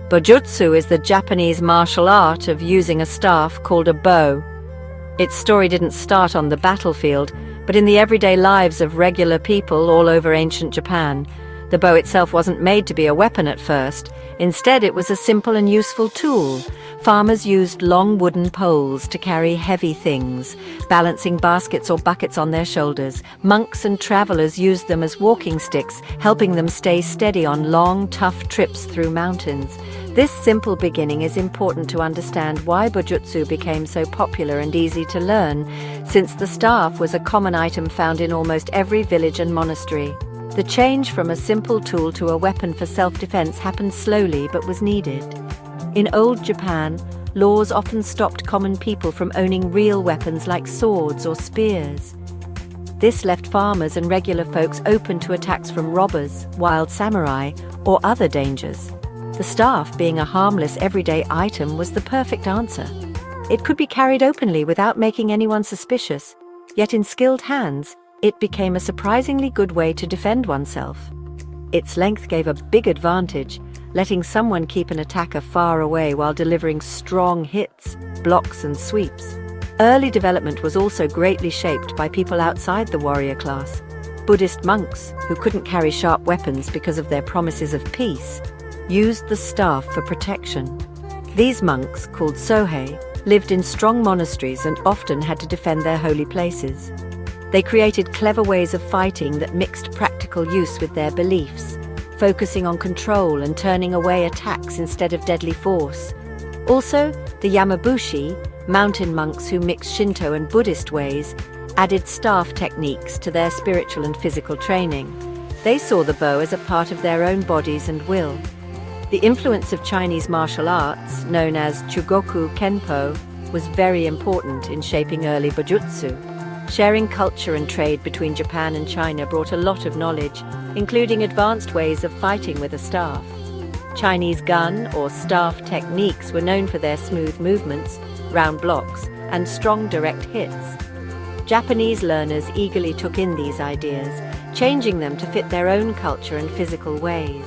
Bojutsu is the Japanese martial art of using a staff called a bow. Its story didn't start on the battlefield, but in the everyday lives of regular people all over ancient Japan. The bow itself wasn't made to be a weapon at first. Instead, it was a simple and useful tool. Farmers used long wooden poles to carry heavy things, balancing baskets or buckets on their shoulders. Monks and travelers used them as walking sticks, helping them stay steady on long, tough trips through mountains. This simple beginning is important to understand why Bojutsu became so popular and easy to learn, since the staff was a common item found in almost every village and monastery. The change from a simple tool to a weapon for self-defense happened slowly but was needed. In old Japan, laws often stopped common people from owning real weapons like swords or spears. This left farmers and regular folks open to attacks from robbers, wild samurai, or other dangers. The staff, being a harmless everyday item, was the perfect answer. It could be carried openly without making anyone suspicious, yet in skilled hands, it became a surprisingly good way to defend oneself. Its length gave a big advantage, letting someone keep an attacker far away while delivering strong hits, blocks and sweeps. Early development was also greatly shaped by people outside the warrior class. Buddhist monks, who couldn't carry sharp weapons because of their promises of peace, used the staff for protection. These monks, called Sohei, lived in strong monasteries and often had to defend their holy places. They created clever ways of fighting that mixed practical use with their beliefs, focusing on control and turning away attacks instead of deadly force. Also, the Yamabushi, mountain monks who mixed Shinto and Buddhist ways, added staff techniques to their spiritual and physical training. They saw the bow as a part of their own bodies and will. The influence of Chinese martial arts, known as Chugoku Kenpo, was very important in shaping early Bojutsu. Sharing culture and trade between Japan and China brought a lot of knowledge, including advanced ways of fighting with a staff. Chinese gun or staff techniques were known for their smooth movements, round blocks, and strong direct hits. Japanese learners eagerly took in these ideas, changing them to fit their own culture and physical ways.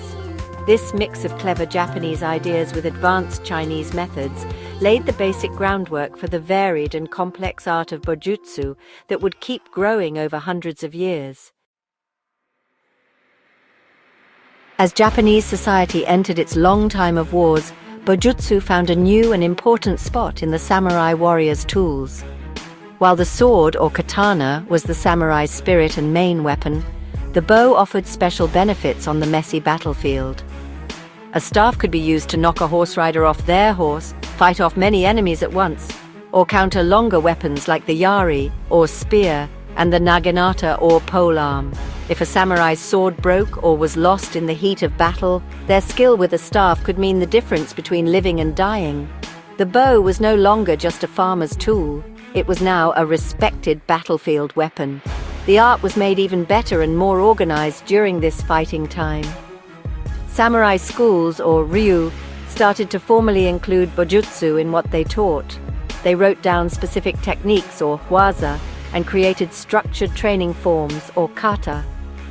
This mix of clever Japanese ideas with advanced Chinese methods laid the basic groundwork for the varied and complex art of Bojutsu that would keep growing over hundreds of years. As Japanese society entered its long time of wars, Bojutsu found a new and important spot in the samurai warrior's tools. While the sword or katana was the samurai's spirit and main weapon, the bow offered special benefits on the messy battlefield. A staff could be used to knock a horse rider off their horse, fight off many enemies at once, or counter longer weapons like the yari, or spear, and the naginata, or polearm. If a samurai's sword broke or was lost in the heat of battle, their skill with a staff could mean the difference between living and dying. The bow was no longer just a farmer's tool. It was now a respected battlefield weapon. The art was made even better and more organized during this fighting time. Samurai schools, or ryu, started to formally include Bojutsu in what they taught. They wrote down specific techniques, or hwaza, and created structured training forms, or kata.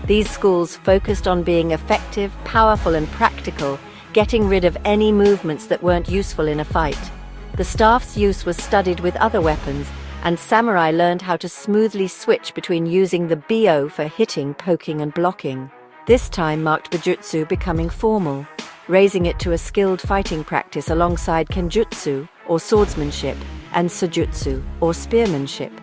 These schools focused on being effective, powerful, and practical, getting rid of any movements that weren't useful in a fight. The staff's use was studied with other weapons, and samurai learned how to smoothly switch between using the bio for hitting, poking, and blocking. This time marked Bojutsu becoming formal, raising it to a skilled fighting practice alongside kenjutsu, or swordsmanship, and sojutsu, or spearmanship.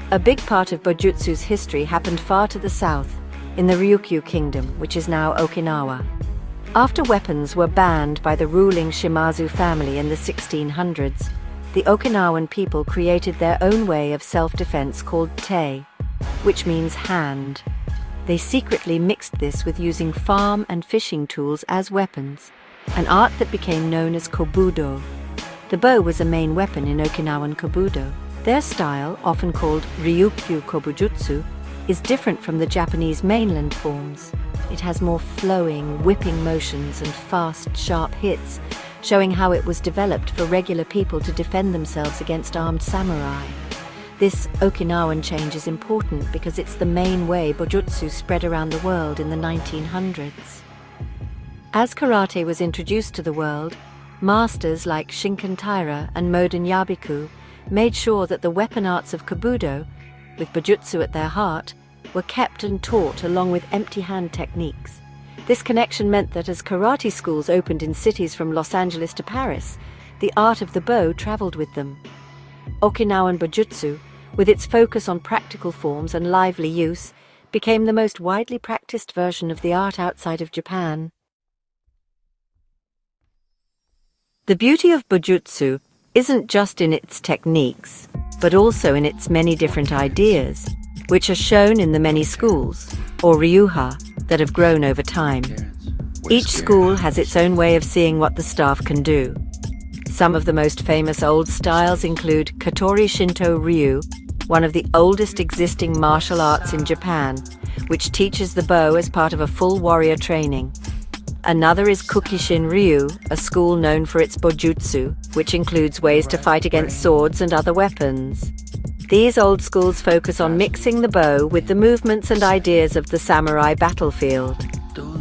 A big part of Bojutsu's history happened far to the south, in the Ryukyu kingdom, which is now Okinawa. After weapons were banned by the ruling Shimazu family in the 1600s, the Okinawan people created their own way of self-defense called te, which means hand. They secretly mixed this with using farm and fishing tools as weapons, an art that became known as Kobudo. The bow was a main weapon in Okinawan Kobudo. Their style, often called Ryukyu Kobujutsu, is different from the Japanese mainland forms. It has more flowing, whipping motions and fast, sharp hits, showing how it was developed for regular people to defend themselves against armed samurai. This Okinawan change is important because it's the main way Bojutsu spread around the world in the 1900s. As karate was introduced to the world, masters like Shinken Taira and Moden Yabiku made sure that the weapon arts of Kobudo, with Bojutsu at their heart, were kept and taught along with empty hand techniques. This connection meant that as karate schools opened in cities from Los Angeles to Paris, the art of the bow traveled with them. Okinawan Bojutsu, with its focus on practical forms and lively use, became the most widely practiced version of the art outside of Japan. The beauty of Bojutsu isn't just in its techniques, but also in its many different ideas, which are shown in the many schools, or ryuha, that have grown over time. Each school has its own way of seeing what the staff can do. Some of the most famous old styles include Katori Shinto Ryu, one of the oldest existing martial arts in Japan, which teaches the bow as part of a full warrior training. Another is Kukishin Ryu, a school known for its Bojutsu, which includes ways to fight against swords and other weapons. These old schools focus on mixing the bow with the movements and ideas of the samurai battlefield.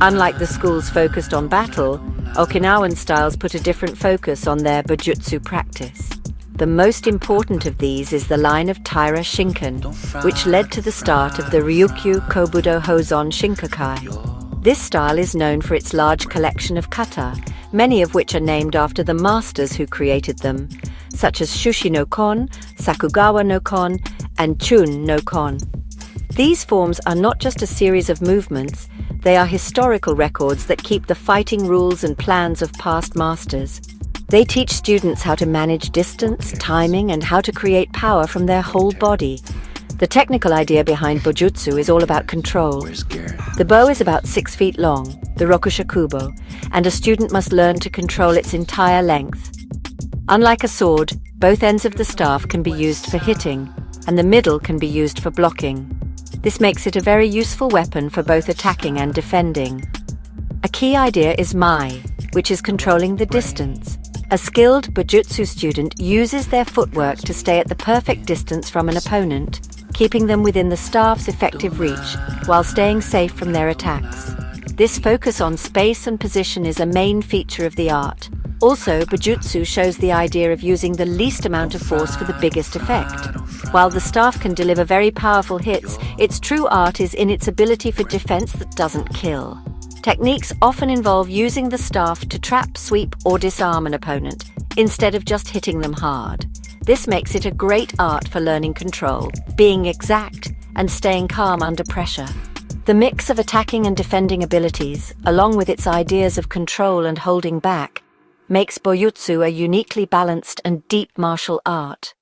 Unlike the schools focused on battle, Okinawan styles put a different focus on their Bojutsu practice. The most important of these is the line of Taira Shinken, which led to the start of the Ryukyu Kobudo Hozon Shinkakai. This style is known for its large collection of kata, many of which are named after the masters who created them, such as Shushi no Kon, Sakugawa no Kon, and Chun no Kon. These forms are not just a series of movements, they are historical records that keep the fighting rules and plans of past masters. They teach students how to manage distance, timing, and how to create power from their whole body. The technical idea behind Bojutsu is all about control. The bow is about 6 feet long, the rokushakubo, and a student must learn to control its entire length. Unlike a sword, both ends of the staff can be used for hitting, and the middle can be used for blocking. This makes it a very useful weapon for both attacking and defending. A key idea is mai, which is controlling the distance. A skilled Bojutsu student uses their footwork to stay at the perfect distance from an opponent, keeping them within the staff's effective reach while staying safe from their attacks. This focus on space and position is a main feature of the art. Also, Bojutsu shows the idea of using the least amount of force for the biggest effect. While the staff can deliver very powerful hits, its true art is in its ability for defense that doesn't kill. Techniques often involve using the staff to trap, sweep, or disarm an opponent, instead of just hitting them hard. This makes it a great art for learning control, being exact, and staying calm under pressure. The mix of attacking and defending abilities, along with its ideas of control and holding back, makes Bojutsu a uniquely balanced and deep martial art.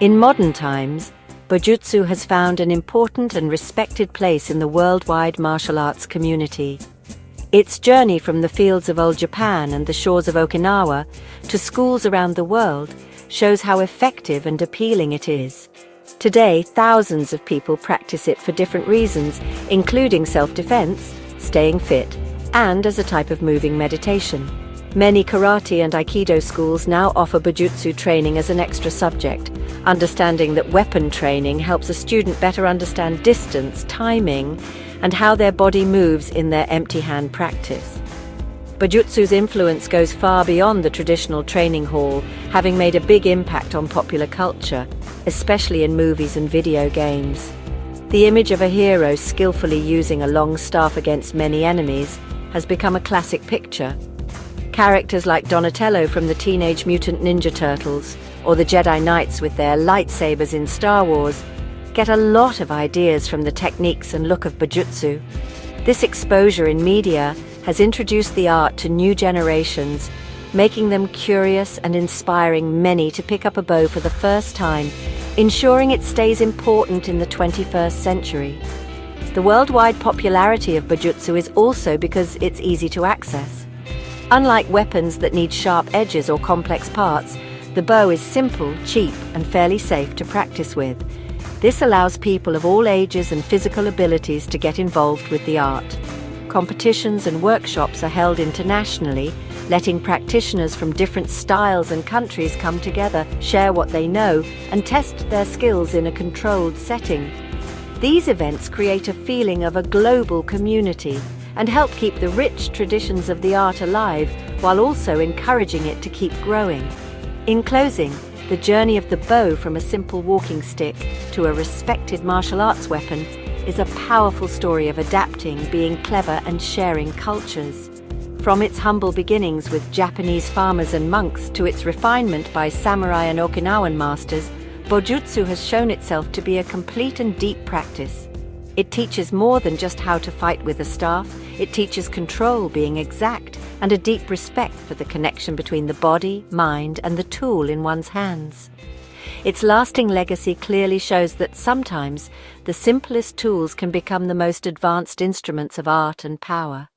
In modern times, Bojutsu has found an important and respected place in the worldwide martial arts community. Its journey from the fields of old Japan and the shores of Okinawa to schools around the world shows how effective and appealing it is. Today, thousands of people practice it for different reasons, including self-defense, staying fit, and as a type of moving meditation. Many karate and aikido schools now offer Bojutsu training as an extra subject, understanding that weapon training helps a student better understand distance, timing, and how their body moves in their empty hand practice. Bojutsu's influence goes far beyond the traditional training hall, having made a big impact on popular culture, especially in movies and video games. The image of a hero skillfully using a long staff against many enemies has become a classic picture. Characters like Donatello from the Teenage Mutant Ninja Turtles, or the Jedi Knights with their lightsabers in Star Wars, get a lot of ideas from the techniques and look of Bojutsu. This exposure in media has introduced the art to new generations, making them curious and inspiring many to pick up a bow for the first time, ensuring it stays important in the 21st century. The worldwide popularity of Bojutsu is also because it's easy to access. Unlike weapons that need sharp edges or complex parts, the bow is simple, cheap, and fairly safe to practice with. This allows people of all ages and physical abilities to get involved with the art. Competitions and workshops are held internationally, letting practitioners from different styles and countries come together, share what they know, and test their skills in a controlled setting. These events create a feeling of a global community and help keep the rich traditions of the art alive while also encouraging it to keep growing. In closing, the journey of the bow from a simple walking stick to a respected martial arts weapon is a powerful story of adapting, being clever, and sharing cultures. From its humble beginnings with Japanese farmers and monks to its refinement by samurai and Okinawan masters, Bojutsu has shown itself to be a complete and deep practice. It teaches more than just how to fight with a staff. It teaches control, being exact, and a deep respect for the connection between the body, mind, and the tool in one's hands. Its lasting legacy clearly shows that sometimes the simplest tools can become the most advanced instruments of art and power.